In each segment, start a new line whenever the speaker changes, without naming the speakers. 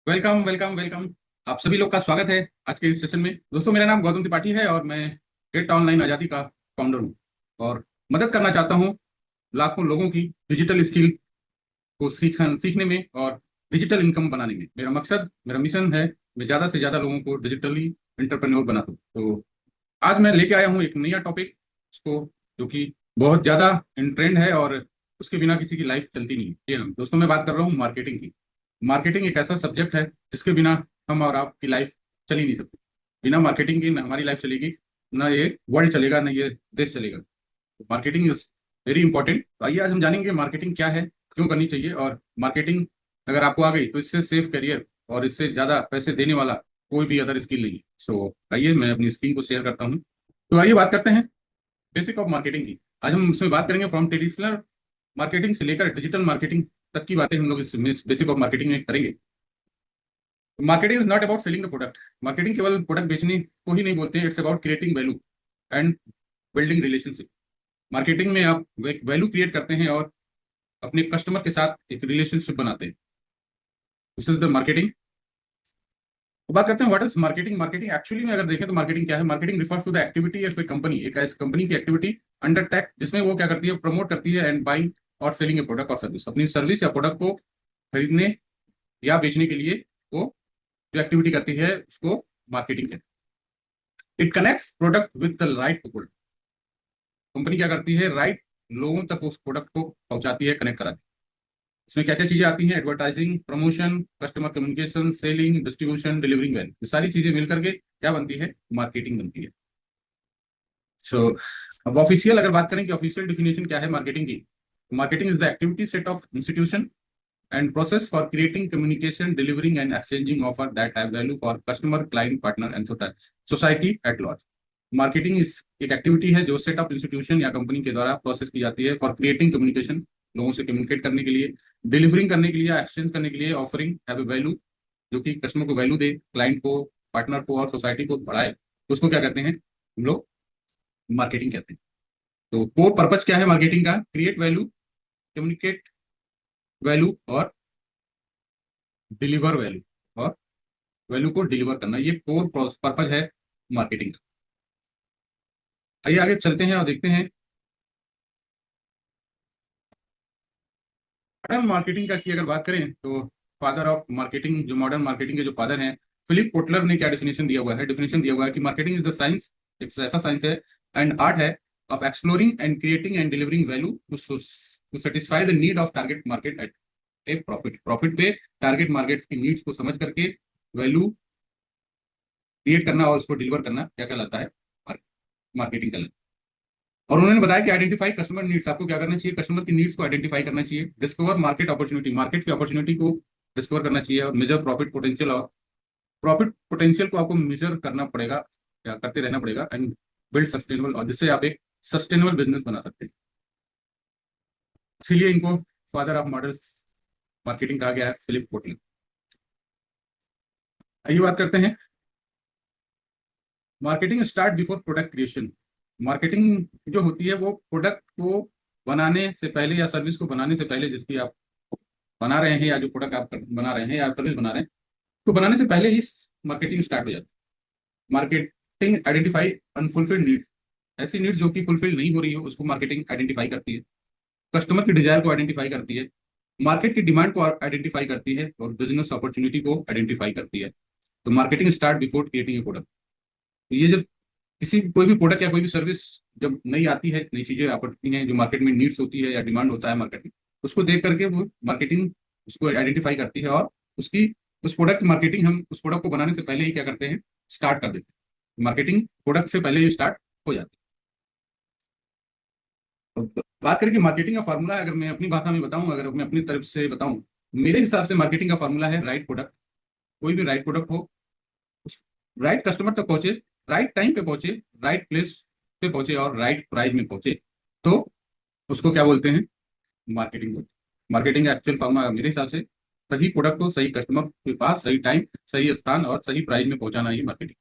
Welcome welcome welcome. आप सभी लोग का स्वागत है आज के इस सेशन में। दोस्तों, मेरा नाम गौतम त्रिपाठी है और मैं गेट ऑनलाइन आज़ादी का फाउंडर हूँ और मदद करना चाहता हूँ लाखों लोगों की डिजिटल स्किल को सीखने में और डिजिटल इनकम बनाने में। मेरा मकसद, मेरा मिशन है, मैं ज़्यादा से ज़्यादा लोगों को डिजिटली एंटरप्रेन्योर बना दूँ। तो आज मैं लेके आया हूँ एक नया टॉपिक, उसको जो कि बहुत ज़्यादा इन ट्रेंड है और उसके बिना किसी की लाइफ चलती नहीं है। जी हाँ दोस्तों, मैं बात कर रहा हूँ मार्केटिंग की। मार्केटिंग एक ऐसा सब्जेक्ट है जिसके बिना हम और आपकी लाइफ चल ही नहीं सकती। बिना मार्केटिंग के ना हमारी लाइफ चलेगी, ना ये वर्ल्ड चलेगा, ना ये देश चलेगा। Marketing is very important. तो आइए आज हम जानेंगे मार्केटिंग क्या है, क्यों करनी चाहिए, और मार्केटिंग अगर आपको आ गई तो इससे सेफ करियर और इससे ज़्यादा पैसे देने वाला कोई भी अदर स्किल नहीं है। सो आइए मैं अपनी स्क्रीन को शेयर करता हूँ। तो आइए बात करते हैं बेसिक ऑफ मार्केटिंग की। आज हम इसमें बात करेंगे फ्रॉम ट्रेडिशनल मार्केटिंग से लेकर डिजिटल मार्केटिंग तक की बातें हम लोग इस बेसिक ऑफ मार्केटिंग में करेंगे। Marketing is not about selling the product. Marketing केवल प्रोडक्ट बेचने को ही नहीं बोलते हैं, it's about creating value and building relationship. Marketing में आप एक वैल्यू क्रिएट करते हैं और अपने कस्टमर के साथ एक रिलेशनशिप बनाते हैं। This is the marketing. बात करते हैं what is marketing. Marketing actually में अगर देखें तो मार्केटिंग क्या है। Marketing refers to the activity of a company, एक कंपनी की एक्टिविटी अंडर टेक, जिसमें वो क्या करती है, प्रमोट करती है एंड बाइंग और सेलिंग ए प्रोडक्ट और सर्विस। अपनी सर्विस या प्रोडक्ट को खरीदने या बेचने के लिए वो जो एक्टिविटी करती है उसको मार्केटिंग कहते हैं। It connects product with the right people. Company क्या करती है, राइट लोगों तक उस प्रोडक्ट को पहुंचाती है, कनेक्ट कराती है। इसमें क्या क्या चीजें आती हैं, advertising, promotion, customer communication, selling, distribution, delivering value. ये सारी चीजें मिलकर के क्या बनती है, मार्केटिंग बनती है। सो अब ऑफिशियल अगर बात करें कि ऑफिशियल डिफिनेशन क्या है मार्केटिंग की। Marketing is the activity set of institution and process for creating communication, delivering and exchanging offer that have value for customer, client, partner and society at large. Marketing इस एक activity है जो set of institution या company के द्वारा process की जाती है फॉर क्रिएटिंग कम्युनिकेशन, लोगों से कम्युनिकेट करने के लिए, डिलीवरिंग करने के लिए, एक्सचेंज करने के लिए, ऑफरिंग हैव ए वैल्यू, जो कि कस्टमर को वैल्यू दे, क्लाइंट को, पार्टनर को और सोसाइटी को बढ़ाए, तो उसको क्या कहते हैं हम लोग, मार्केटिंग कहते हैं। तो कोर पर्पज क्या है मार्केटिंग का, क्रिएट वैल्यू, कम्युनिकेट वैल्यू और डिलीवर वैल्यू, और वैल्यू को डिलीवर करना, ये कोर पर्पज है मार्केटिंग का। आइए आगे चलते हैं और देखते हैं मॉडर्न मार्केटिंग का की अगर बात करें तो फादर ऑफ मार्केटिंग, जो मॉडर्न मार्केटिंग के जो फादर हैं, फिलिप कोटलर ने क्या डेफिनेशन दिया हुआ है। डेफिनेशन दिया हुआ है कि मार्केटिंग इज द साइंस, एक ऐसा साइंस है एंड आर्ट है, of exploring and creating and delivering value to satisfy the need of target market at a profit. Profit पे टारगेट मार्केट की नीड्स को समझ करके वैल्यू क्रिएट करना और उसको डिलीवर करना क्या कहलाता है, मार्केटिंग कहलाता है। और उन्होंने बताया कि आइडेंटिफाई कस्टमर नीड्स, आपको क्या करना चाहिए, कस्टमर की नीड्स को आइडेंटिफाई करना चाहिए, डिस्कवर मार्केट अपॉर्चुनिटी, मार्केट की अपॉर्चुनिटी को डिस्कवर करना चाहिए, और मेजर प्रॉफिट पोटेंशियल, और प्रॉफिट पोटेंशियल को आपको मेजर करना पड़ेगा या करते रहना पड़ेगा, एंड बिल्ड सस्टेनेबल, और जिससे आप एक सस्टेनेबल बिजनेस बना सकते हैं। इसीलिए इनको फादर ऑफ मॉडर्न मार्केटिंग कहा गया है, फिलिप कोटलर। आइए बात करते हैं marketing start before product creation. Marketing जो होती है वो प्रोडक्ट को बनाने से पहले या सर्विस को बनाने से पहले, जिसकी आप बना रहे हैं या जो प्रोडक्ट आप बना रहे हैं या सर्विस बना रहे हैं, तो बनाने से पहले ही मार्केटिंग स्टार्ट हो जाती है। मार्केटिंग आइडेंटिफाई अनफुलफिल्ड नीड्स, ऐसी नीड्स जो कि फुलफिल नहीं हो रही हो उसको मार्केटिंग आइडेंटिफाई करती है। कस्टमर की डिजायर को आइडेंटिफाई करती है, मार्केट की डिमांड को आइडेंटिफाई करती है, और बिजनेस अपॉर्चुनिटी को आइडेंटिफाई करती है। तो marketing start before creating a product. तो ये जब किसी कोई भी प्रोडक्ट या कोई भी सर्विस जब नई आती है, नई चीजें आती हैं जो मार्केट में नीड्स होती है या डिमांड होता है मार्केट में, उसको देख करके वो मार्केटिंग उसको आइडेंटिफाई करती है, और उसकी उस प्रोडक्ट मार्केटिंग हम उस प्रोडक्ट को बनाने से पहले ही क्या करते हैं, स्टार्ट कर देते हैं। मार्केटिंग प्रोडक्ट से पहले ही स्टार्ट हो जाती है। अब बात करें कि मार्केटिंग का फार्मूला, अगर मैं अपनी भाषा में बताऊं, अगर मैं अपनी तरफ से बताऊं, मेरे हिसाब से मार्केटिंग का फार्मूला है राइट प्रोडक्ट। कोई भी राइट प्रोडक्ट हो, राइट कस्टमर तक पहुंचे, राइट टाइम पे पहुंचे, राइट प्लेस पे पहुंचे और राइट प्राइस में पहुंचे, तो उसको क्या बोलते हैं, मार्केटिंग बोलते हैं। मार्केटिंग का एक्चुअल फॉर्म मेरे हिसाब से सही प्रोडक्ट को सही कस्टमर के पास सही टाइम, सही स्थान और सही प्राइस में पहुंचाना ही मार्केटिंग।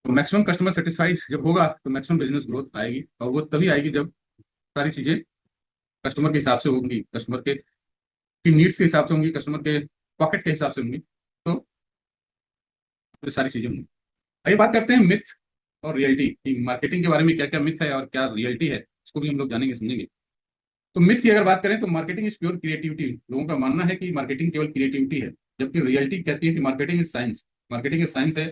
तो मैक्सिमम कस्टमर सेटिस्फाई जब होगा तो मैक्सिमम बिजनेस ग्रोथ आएगी, और वो तभी आएगी जब सारी चीजें कस्टमर के हिसाब से होंगी, कस्टमर के की नीड्स के हिसाब से होंगी, कस्टमर के पॉकेट के हिसाब से होंगी। तो ये सारी चीजें होंगी। आइए बात करते हैं मिथ और रियलिटी की, मार्केटिंग के बारे में क्या क्या मिथ है और क्या रियलिटी है, इसको भी हम लोग जानेंगे समझेंगे। तो मिथ की अगर बात करें तो मार्केटिंग इज प्योर क्रिएटिविटी। लोगों का मानना है कि मार्केटिंग केवल क्रिएटिविटी है, जबकि रियलिटी कहती है कि marketing is science. Marketing is science है,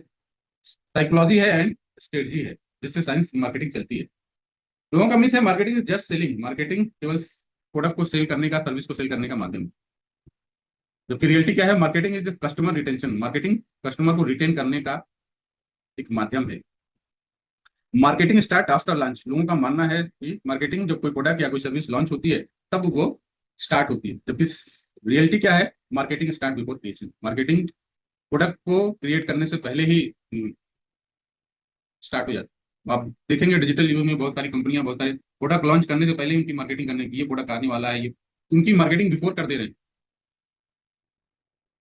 साइकोलॉजी है एंड स्ट्रेटजी है, जिससे साइंस मार्केटिंग चलती है। लोगों का मिथ है marketing is just selling. Marketing केवल प्रोडक्ट को सेल करने का, सर्विस को सेल करने का माध्यम है। जबकि रियलिटी क्या है, marketing is customer retention. Marketing customer को रिटेन करने का एक माध्यम है। Marketing start after launch. लोगों का मानना है कि मार्केटिंग जब कोई प्रोडक्ट या कोई सर्विस लॉन्च होती है तब वो स्टार्ट होती है, जबकि रियलिटी क्या है, marketing start before creation. Marketing product को क्रिएट करने से पहले ही स्टार्ट हो जाती है। आप देखेंगे डिजिटल युग में बहुत सारी कंपनियां बहुत सारे प्रोडक्ट लॉन्च करने से पहले ही उनकी मार्केटिंग करने की, ये प्रोडक्ट आने वाला है, ये उनकी मार्केटिंग बिफोर कर दे रहे हैं।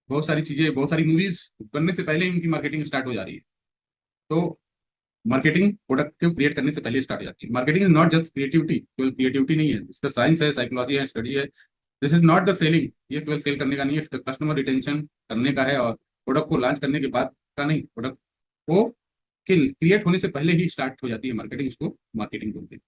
बहुत सारी चीजें, बहुत सारी मूवीज बनने से पहले ही उनकी मार्केटिंग स्टार्ट हो जा रही है। तो मार्केटिंग प्रोडक्ट को क्रिएट करने से पहले स्टार्ट हो जाती है। Marketing is not just creativity, केवल क्रिएटिविटी नहीं है, इसका साइंस है, साइकोलॉजी है, स्टडी है। This is not the selling, ये केवल सेल करने का नहीं है, कस्टमर रिटेंशन करने का है, और प्रोडक्ट को लॉन्च करने के बाद का नहीं, प्रोडक्ट को क्रिएट होने से पहले ही स्टार्ट हो जाती है मार्केटिंग, इसको मार्केटिंग बोलते हैं।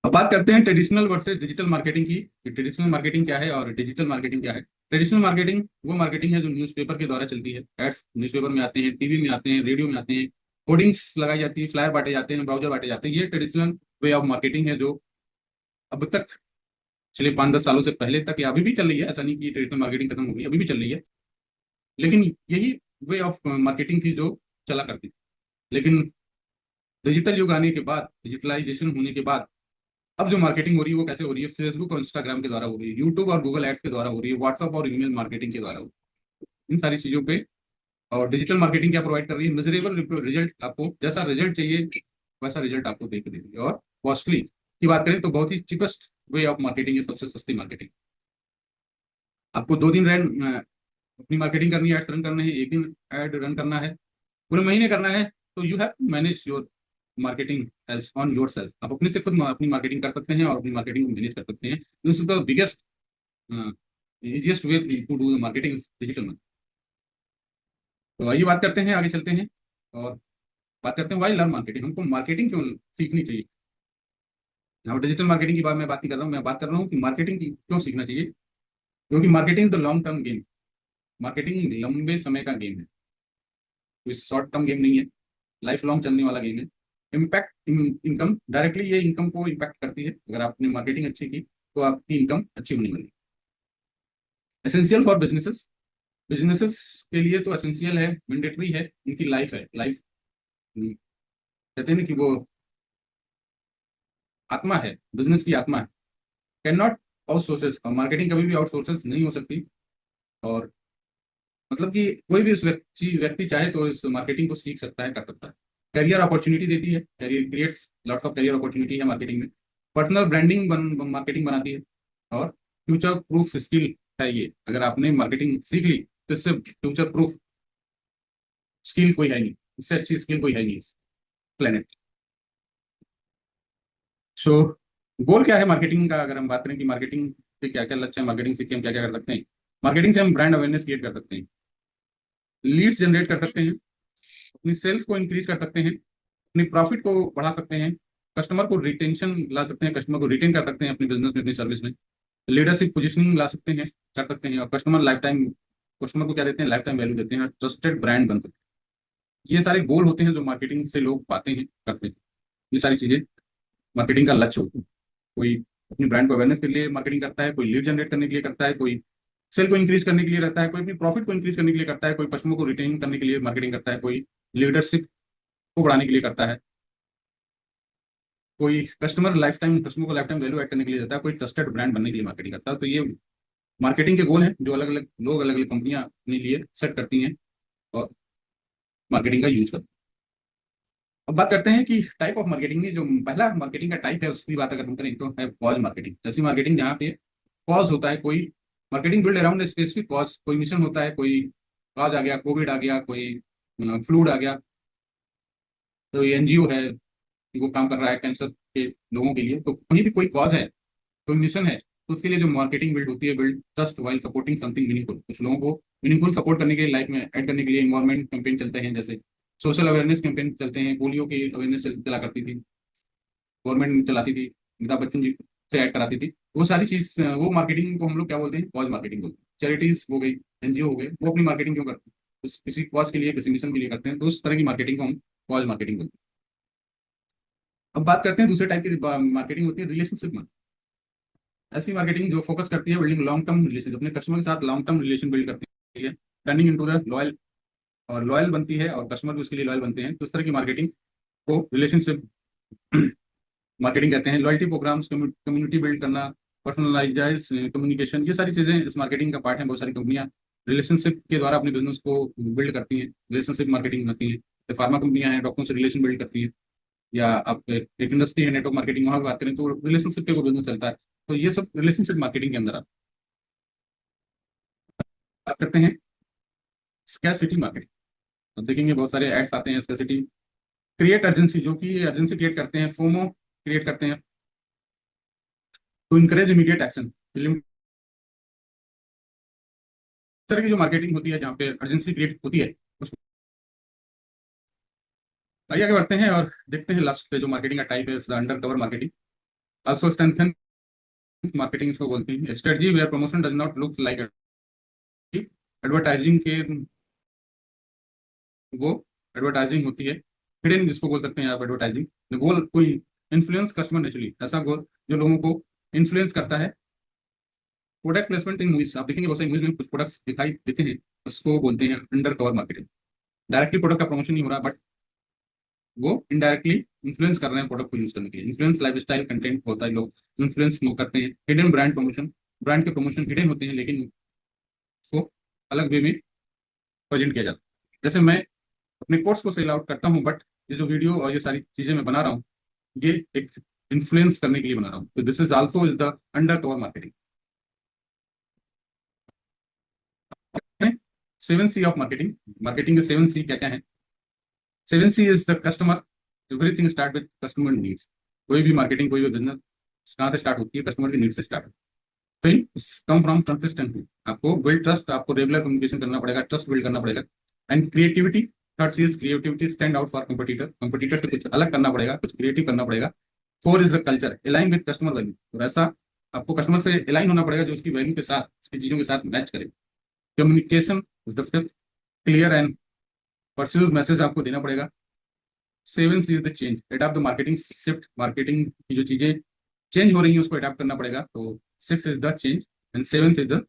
अब बात करते हैं ट्रेडिशनल वर्सेस डिजिटल मार्केटिंग की, कि ट्रेडिशनल मार्केटिंग क्या है और डिजिटल मार्केटिंग क्या है। ट्रेडिशनल मार्केटिंग वो मार्केटिंग है जो न्यूज़पेपर के द्वारा चलती है। एड्स न्यूज़पेपर में आते हैं, टीवी में आते हैं, रेडियो में आते हैं, होर्डिंग्स लगाई जाती है, फ्लायर बांटे जाते हैं, ब्राउजर बांटे जाते हैं। ये ट्रेडिशनल वे ऑफ मार्केटिंग है, जो अब तक पिछले 5-10 सालों से पहले तक, या अभी भी चल रही है। ऐसा नहीं कि ट्रेडिशनल मार्केटिंग खत्म हो गई, अभी भी चल रही है, लेकिन यही वे ऑफ मार्केटिंग थी जो चला करती थी। लेकिन डिजिटल युग आने के बाद, डिजिटलाइजेशन होने के बाद, अब जो मार्केटिंग हो रही है वो कैसे हो रही है, फेसबुक और इंस्टाग्राम के द्वारा हो रही है, यूट्यूब और गूगल एड्स के द्वारा हो रही है, व्हाट्सअप और ईमेल मार्केटिंग के द्वारा हो रही है, इन सारी चीजों पे। और डिजिटल मार्केटिंग क्या प्रोवाइड कर रही है, मेजरेबल रिजल्ट। आपको जैसा रिजल्ट चाहिए वैसा रिजल्ट आपको दे के देती है। और कॉस्टली की बात करें तो बहुत ही चीपेस्ट वे ऑफ मार्केटिंग है, सबसे सस्ती मार्केटिंग। आपको 2 दिन अपनी मार्केटिंग करनी है, एड्स रन करने हैं, एक दिन एड रन करना है, पूरे महीने करना है, तो you have to manage your marketing as on yourself. आप अपने से खुद अपनी मार्केटिंग कर सकते हैं और अपनी मार्केटिंग को मैनेज कर सकते हैं। This is the biggest easiest way to do the marketing digital में। तो आइए बात करते हैं, आगे चलते हैं और बात करते हैं वाई लर्न मार्केटिंग। हमको मार्केटिंग क्यों सीखनी चाहिए। यहाँ डिजिटल मार्केटिंग की बात मैं बात नहीं कर रहा हूँ, मैं बात कर रहा हूँ कि मार्केटिंग की क्यों सीखना चाहिए। क्योंकि marketing is the long term game. Marketing लंबे समय का गेम है, कोई शॉर्ट टर्म गेम नहीं है, लाइफ लॉन्ग चलने वाला गेम है। इम्पैक्ट इनकम, डायरेक्टली ये इनकम को इम्पैक्ट करती है। अगर आपने मार्केटिंग अच्छी की तो आपकी इनकम अच्छी होने वाली है। एसेंशियल फॉर बिजनेसेस, बिजनेसेस के लिए तो एसेंशियल है, मैंडेटरी है, उनकी लाइफ है, लाइफ कहते हैं ना कि वो आत्मा है, बिजनेस की आत्मा है। कैन नॉट आउटसोर्सेस, और मार्केटिंग कभी भी आउटसोर्सेस नहीं हो सकती। और मतलब कि कोई भी इस व्यक्ति व्यक्ति चाहे तो इस मार्केटिंग को सीख सकता है, कर सकता है। करियर अपॉर्चुनिटी देती है, career creates lots of career opportunity है मार्केटिंग में। पर्सनल ब्रांडिंग मार्केटिंग बनाती है। और फ्यूचर प्रूफ स्किल है ये, अगर आपने मार्केटिंग सीख ली तो इससे फ्यूचर प्रूफ स्किल कोई है नहीं, इससे अच्छी स्किल कोई है नहीं इस प्लेनेट। सो गोल क्या है मार्केटिंग का, अगर हम बात करें कि मार्केटिंग से क्या क्या लक्ष्य है, मार्केटिंग से हम क्या क्या कर सकते हैं। मार्केटिंग से हम ब्रांड अवेयरनेस क्रिएट कर सकते हैं, लीड्स जनरेट कर सकते हैं, अपनी सेल्स को इंक्रीज कर सकते हैं, अपनी प्रॉफिट को बढ़ा सकते हैं, कस्टमर को रिटेंशन ला सकते हैं, कस्टमर को रिटेन कर सकते हैं अपने बिजनेस में, अपनी सर्विस में, लीडरशिप पोजीशनिंग ला सकते हैं, कर सकते हैं, और कस्टमर लाइफ टाइम, कस्टमर को क्या देते हैं, लाइफ टाइम वैल्यू देते हैं, ट्रस्टेड ब्रांड बन सकते हैं। ये सारे गोल होते हैं जो मार्केटिंग से लोग पाते हैं, करते हैं। ये सारी चीजें मार्केटिंग का लक्ष्य होता है। कोई अपनी ब्रांड को अवेयरनेस के लिए मार्केटिंग करता है, कोई लीड जनरेट करने के लिए करता है, कोई सेल को इंक्रीज करने के लिए रहता है, कोई अपनी प्रॉफिट को इंक्रीज करने के लिए करता है, कोई कस्टमर को रिटेन करने के लिए मार्केटिंग करता है, कोई लीडरशिप को बढ़ाने के लिए करता है, कोई कस्टमर को लाइफ टाइम वैल्यू ऐड करने के लिए जाता है, कोई ट्रस्टेड ब्रांड बनने के लिए मार्केटिंग करता है। तो ये मार्केटिंग के गोल हैं जो अलग अलग लोग, अलग अलग कंपनियां अपने लिए सेट करती हैं और मार्केटिंग का यूज करती हैं। अब बात करते हैं कि टाइप ऑफ मार्केटिंग में जो पहला मार्केटिंग का टाइप है उसकी बात अगर हम करें तो है कॉज मार्केटिंग। ऐसी मार्केटिंग जहाँ पे कॉज होता है, कोई marketing build around specific cause, कोई मिशन होता है, कोई कॉज आ गया, कोविड आ गया, कोई फ्लूड आ गया, तो एनजीओ है कि वो काम कर रहा है कैंसर के लोगों के लिए, तो कहीं भी कोई कॉज है, कोई मिशन है, तो उसके लिए जो मार्केटिंग बिल्ड होती है, build trust while supporting something meaningful. कुछ लोगों को मीनिंगफुल सपोर्ट करने के लिए, लाइफ में ऐड करने के लिए इन्वायरमेंट कैंपेन चलते हैं, जैसे सोशल अवेयरनेस कैंपेन चलते हैं, पोलियो की अवेयरनेस चला करती थी, गवर्नमेंट चलाती थी, अमिताभ बच्चन जी से ऐड कराती थी। वो सारी चीज, वो मार्केटिंग को हम लोग क्या बोलते हैं, कॉज मार्केटिंग बोलते हैं। चैरिटीज हो गई, एनजीओ हो गए, वो अपनी मार्केटिंग क्यों करते हैं? किसी कॉज के लिए, किसी मिशन के लिए करते हैं, तो उस तरह की मार्केटिंग को हम कॉज मार्केटिंग बोलते हैं। अब बात करते हैं दूसरे टाइप की मार्केटिंग होती है, रिलेशनशिप में। ऐसी मार्केटिंग जो फोकस करती है बिल्डिंग लॉन्ग टर्म रिलेशन, अपने कस्टमर के साथ लॉन्ग टर्म रिलेशन बिल्ड करती है, टर्निंग इनटू द लॉयल, और लॉयल बनती है और कस्टमर भी उसके लिए लॉयल बनते हैं। तो इस तरह की मार्केटिंग को रिलेशनशिप मार्केटिंग कहते हैं। लॉयल्टी प्रोग्राम्स, कम्युनिटी बिल्ड करना, पर्सनलाइज कम्युनिकेशन, ये सारी चीजें इस मार्केटिंग का पार्ट है। बहुत सारी कंपनियां रिलेशनशिप के द्वारा अपने बिजनेस को बिल्ड करती हैं, रिलेशनशिप मार्केटिंग करती हैं। तो फार्मा कंपनियां हैं, डॉक्टरों से रिलेशन बिल्ड करती हैं, या आप एक इंडस्ट्री है नेटवर्क मार्केटिंग, वहां की बात करें तो रिलेशनशिप पे वो बिजनेस चलता है। तो ये सब रिलेशनशिप मार्केटिंग के अंदर बात करते हैं। स्कैरसिटी मार्केटिंग, तो देखेंगे बहुत सारे एड्स आते हैं। स्कैरसिटी क्रिएट अर्जेंसी, जो कि अर्जेंसी क्रिएट करते हैं, फोमो क्रिएट करते हैं, टू इनकरेज इमीडिएट एक्शन। इस तरह की जो मार्केटिंग होती है जहाँ पे अर्जेंसी क्रिएट होती है, उसको आइए आगे बढ़ते हैं और देखते हैं लास्ट पे जो मार्केटिंग का टाइप है, undercover marketing. Also strengthen marketing इसको बोलते हैं। Strategy where promotion does not look like advertising के, वो एडवर्टाइजिंग होती है हिडन, जिसको बोल सकते हैं आप एडवर्टाइजिंग। गोल कोई इन्फ्लुएंस कस्टमर नेचुरली, ऐसा गोल जो लोगों को इन्फ्लुएंस करता है। प्रोडक्ट प्लेसमेंट इन मूवीज, आप देखेंगे बहुत सारी मूवीज में कुछ प्रोडक्ट्स दिखाई देते हैं, उसको बोलते हैं under cover marketing. Directly product का प्रमोशन नहीं हो रहा, बट वो इनडायरेक्टली इन्फ्लुएंस कर रहे हैं प्रोडक्ट को यूज करने के लिए। इन्फ्लुएंस लाइफस्टाइल कंटेंट होता है, लोग इन्फ्लुएंस करते हैं। हिडन ब्रांड प्रमोशन, ब्रांड के प्रमोशन हिडन होते हैं, लेकिन उसको अलग वे में प्रेजेंट किया जाता है। जैसे मैं अपने कोर्स को सेल आउट करता हूँ, बट ये जो वीडियो और ये सारी चीजें मैं बना रहा हूँ, ये एक इन्फ्लुएंस करने के लिए बना रहा हूँ। तो this is also is the under cover marketing. 7C of marketing. Marketing के 7C क्या क्या है? 7C is the customer, everything start with customer needs. कोई भी मार्केटिंग, कोई भी बिजनेस कहाँ से स्टार्ट होती है? कस्टमर की नीड से स्टार्ट। फिर कम फ्रॉम कंसिस्टेंसी, आपको बिल्ड ट्रस्ट, आपको रेगुलर कम्युनिकेशन करना पड़ेगा, ट्रस्ट बिल्ड करना पड़ेगा। एंड क्रिएटिविटी, थर्ड चीज creativity, stand out for competitor, competitor से कुछ अलग करना पड़ेगा, कुछ क्रिएटिव करना पड़ेगा। Four is the culture, align with customer value, तो ऐसा आपको कस्टमर से अलाइन होना पड़ेगा जो उसकी वैल्यू के साथ, उसकी चीजों के साथ मैच करे। Communication is the fifth, clear and persuasive message आपको देना पड़ेगा। Seven C is the change, adapt the marketing shift, marketing की जो चीजें चेंज हो रही है उसको अडाप्ट करना पड़ेगा। तो six is the change and seventh is the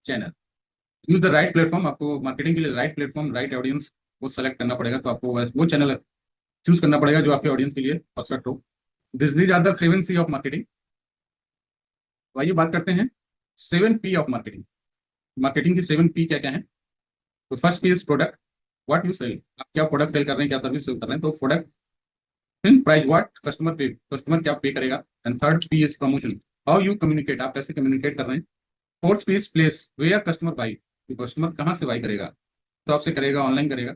channel. Use the right platform, आपको मार्केटिंग के लिए राइट प्लेटफॉर्म, राइट ऑडियंस को सेलेक्ट करना पड़ेगा। तो आपको वो चैनल चूज करना पड़ेगा जो आपके ऑडियंस के लिए परफेक्ट हो। These are the 7C of marketing. तो आइए बात करते हैं 7P ऑफ मार्केटिंग। मार्केटिंग की 7P क्या क्या है? तो first P is product, what you sell, आप क्या प्रोडक्ट सेल कर रहे हैं, क्या सर्विस सेल कर रहे हैं, तो प्रोडक्ट। फिर price, what customer pay, customer क्या पे करेगा। And third P is promotion, how you communicate, आप कैसे कम्युनिकेट कर रहे हैं। Fourth P is place, where customer buy, customer कहाँ से बाई करेगा, तो आपसे करेगा, ऑनलाइन करेगा।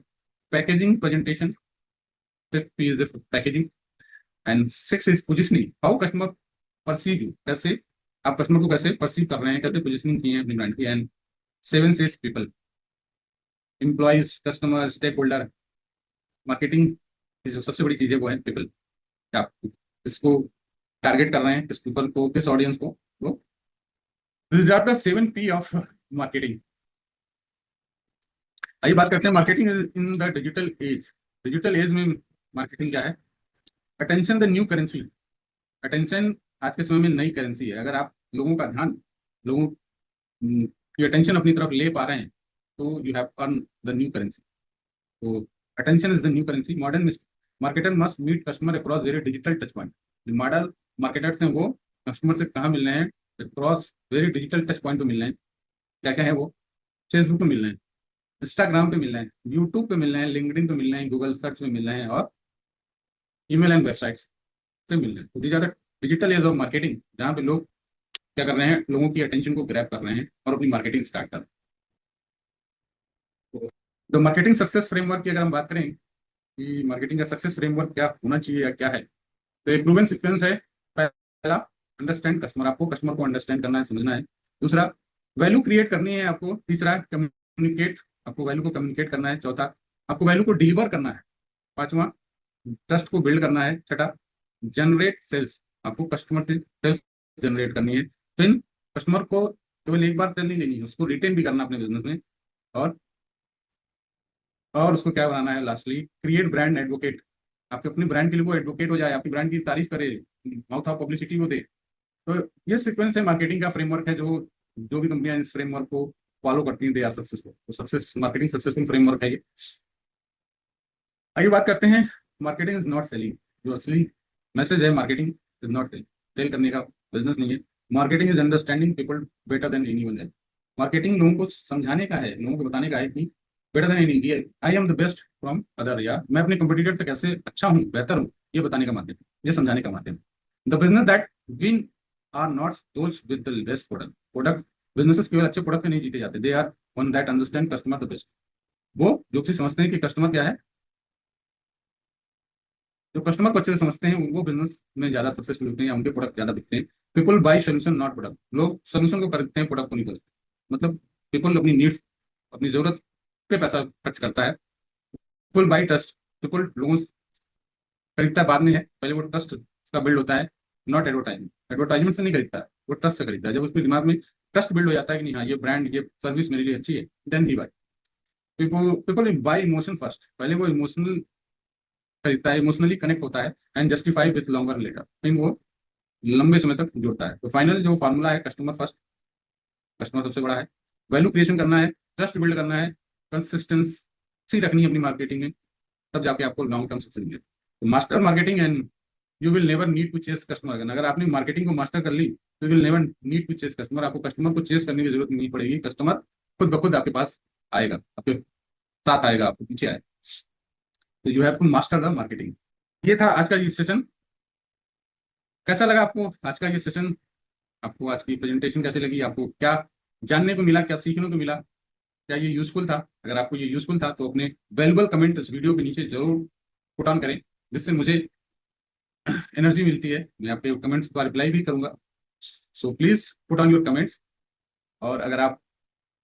Packaging, presentation, fifth P is the packaging. And six is positioning, how customer perceive you, कैसे आप कस्टमर को कैसे परसीव कर रहे हैं, कैसे पोजिशनिंग की है अपनी ब्रांड की। And seven is people, employees, customer, stakeholder. Marketing की जो सबसे बड़ी चीज है वो है पीपल। आप इसको टारगेट कर रहे हैं, किस पीपल को, किस ऑडियंस को। तो this are the 7P of marketing. आइए बात करते हैं marketing in the digital age. Digital age में मार्केटिंग क्या है? Attention the new currency. Attention आज के समय में नई करेंसी है। अगर आप लोगों का ध्यान, लोगों की अटेंशन अपनी तरफ ले पा रहे हैं, तो you have earn the new currency. तो attention is the new currency. Modern marketer must meet customer across very digital touch point. Model marketers हैं वो कस्टमर से कहाँ मिल रहे हैं? Across very digital touch point पे मिल रहे हैं। क्या क्या है वो? फेसबुक पे मिल रहे हैं, इंस्टाग्राम पे मिल रहे हैं, यूट्यूब पे मिल रहे हैं, लिंक्डइन पे मिल रहे हैं, गूगल सर्च में मिल रहे हैं, और ईमेल एंड वेबसाइट्स पे मिल रहे हैं। तो ज़्यादा डिजिटल एज ऑफ मार्केटिंग, जहाँ पे लोग क्या कर रहे हैं, लोगों की अटेंशन को ग्रैब कर रहे हैं और अपनी मार्केटिंग स्टार्ट कर रहे हैं। तो मार्केटिंग सक्सेस फ्रेमवर्क की अगर हम बात करें कि मार्केटिंग का सक्सेस फ्रेमवर्क क्या होना चाहिए या क्या है, तो एक प्रूवन सीक्वेंस है। पहला, अंडरस्टैंड कस्टमर, आपको कस्टमर को अंडरस्टैंड करना है, समझना है। दूसरा, वैल्यू क्रिएट करनी है आपको। तीसरा, कम्युनिकेट, आपको वैल्यू को कम्युनिकेट करना है। चौथा, आपको वैल्यू को डिलीवर करना है। पांचवा, ट्रस्ट को बिल्ड करना है। छठा, जनरेट सेल्स, आपको कस्टमर से सेल्स जनरेट करनी है। फिर कस्टमर को केवल एक बार सेल नहीं लेनी है, उसको रिटेन भी करना अपने बिजनेस में। और उसको क्या बनाना है, लास्टली क्रिएट ब्रांड एडवोकेट, आपके अपने ब्रांड के लिए वो एडवोकेट हो जाए, आपकी ब्रांड की तारीफ करे, माउथ ऑफ पब्लिसिटी वो दे। तो ये सीक्वेंस है, मार्केटिंग का फ्रेमवर्क है, जो जो भी कंपनियां इस फ्रेमवर्क को फॉलो करती हैं दे आर सक्सेसफुल। तो सक्सेस मार्केटिंग सक्सेसफुल फ्रेमवर्क है ये। आगे बात करते हैं, मार्केटिंग इज नॉट सेलिंग। जो असली मैसेज है, marketing is not selling, sell करने का बिजनेस नहीं है। Marketing is understanding people better than anyone else. Marketing लोगों को समझाने का है, लोगों को बताने का है कि better than any, I am the best from other, या मैं अपने कंपटीटर से कैसे अच्छा हूँ, बेहतर हूँ, ये बताने का माध्यम, ये समझाने का माध्यम। The business that win are not those with the best product. Product businesses केवल अच्छे प्रोडक्ट से नहीं जीते जाते, they are one that understand customer the best. वो जो चीज समझते हैं कि कस्टमर क्या है, जो कस्टमर को अच्छे से समझते हैं, वो बिजनेस में ज्यादा सक्सेसफुल होते हैं या उनके प्रोडक्ट ज्यादा बिकते हैं। People by solution not product, लोग सोल्यूशन को खरीदते हैं, प्रोडक्ट को नहीं खरीदते। मतलब पीपल अपनी नीड्स, अपनी जरूरत पे पैसा खर्च करता है। पीपल बाई ट्रस्ट, पीपल लोगों से खरीदता है बाद में है, पहले वो ट्रस्ट का बिल्ड होता है। नॉट एडवर्टाइजमेंट, एडवर्टाइजमेंट से नहीं खरीदता है, वो ट्रस्ट से खरीदता है। जब उसके दिमाग में ट्रस्ट बिल्ड हो जाता है कि नहीं, हाँ ये ब्रांड, ये सर्विस मेरे लिए अच्छी है, then he buy. People people buy emotion first, पहले वो इमोशनल खरीदता है, इमोशनली कनेक्ट होता है, and justify with longer later, फिर वो लंबे समय तक जुड़ता है। तो फाइनल जो फार्मूला है, कस्टमर फर्स्ट, कस्टमर सबसे बड़ा है। वैल्यू क्रिएशन करना है, ट्रस्ट बिल्ड करना है, कंसिस्टेंसी रखनी है अपनी मार्केटिंग में, तब जाके आपको लॉन्ग टर्म सक्सेस मिले। तो master marketing and you will never need to chase customer. अगर आपने मार्केटिंग को मास्टर कर ली, तो will never need to chase customer, आपको कस्टमर को चेस करने की जरूरत नहीं पड़ेगी। कस्टमर खुद ब खुद आपके पास आएगा, आपके साथ आएगा, आपके पीछे आएगा। तो you have to master the marketing. ये था आज का ये सेशन। कैसा लगा आपको आज का ये सेशन? आपको आज की प्रेजेंटेशन कैसी लगी? आपको क्या जानने को मिला, क्या सीखने को मिला? क्या ये यूजफुल था? अगर आपको ये यूजफुल था तो अपने वैल्यूबल कमेंट इस वीडियो के नीचे जरूर पुट ऑन करें, जिससे मुझे एनर्जी मिलती है। मैं आपके कमेंट्स का रिप्लाई भी करूंगा। So please put on your comments. और अगर आप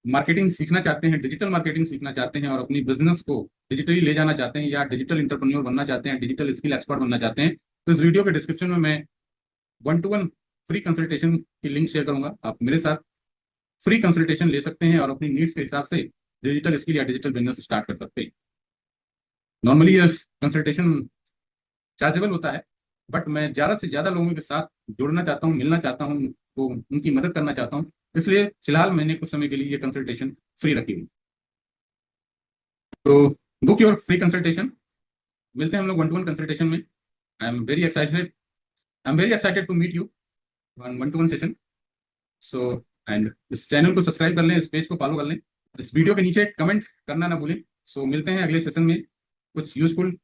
मार्केटिंग सीखना चाहते हैं, डिजिटल मार्केटिंग सीखना चाहते हैं, और अपनी बिजनेस को डिजिटली ले जाना चाहते हैं, या डिजिटल इंटरप्रेन्योर बनना चाहते हैं, डिजिटल स्किल एक्सपर्ट बनना चाहते हैं, तो इस वीडियो के डिस्क्रिप्शन में मैं 1-to-1 फ्री कंसल्टेशन की लिंक शेयर करूंगा। आप मेरे साथ फ्री कंसल्टेशन ले सकते हैं और अपनी नीड्स के हिसाब से डिजिटल स्किल या डिजिटल बिजनेस स्टार्ट कर सकते हैं। नॉर्मली ये कंसल्टेशन चार्जेबल होता है, बट मैं ज़्यादा से ज़्यादा लोगों के साथ जुड़ना चाहता हूँ, मिलना चाहता हूँ, तो उनकी मदद करना चाहता हूँ। इसलिए फिलहाल मैंने कुछ समय के लिए ये कंसल्टेशन फ्री रखी हुई। तो बुक योर फ्री कंसल्टेशन। मिलते हैं हम लोग 1-to-1 कंसल्टेशन में। I am very excited to meet you one 1-to-1 session. So and इस चैनल को सब्सक्राइब कर लें, इस पेज को फॉलो कर लें, इस वीडियो के नीचे कमेंट करना ना भूलें। सो मिलते हैं अगले सेशन में कुछ यूजफुल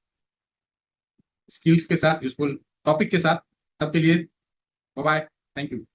स्किल्स के साथ, यूजफुल टॉपिक के साथ। तब के लिए बाय बाय, थैंक यू।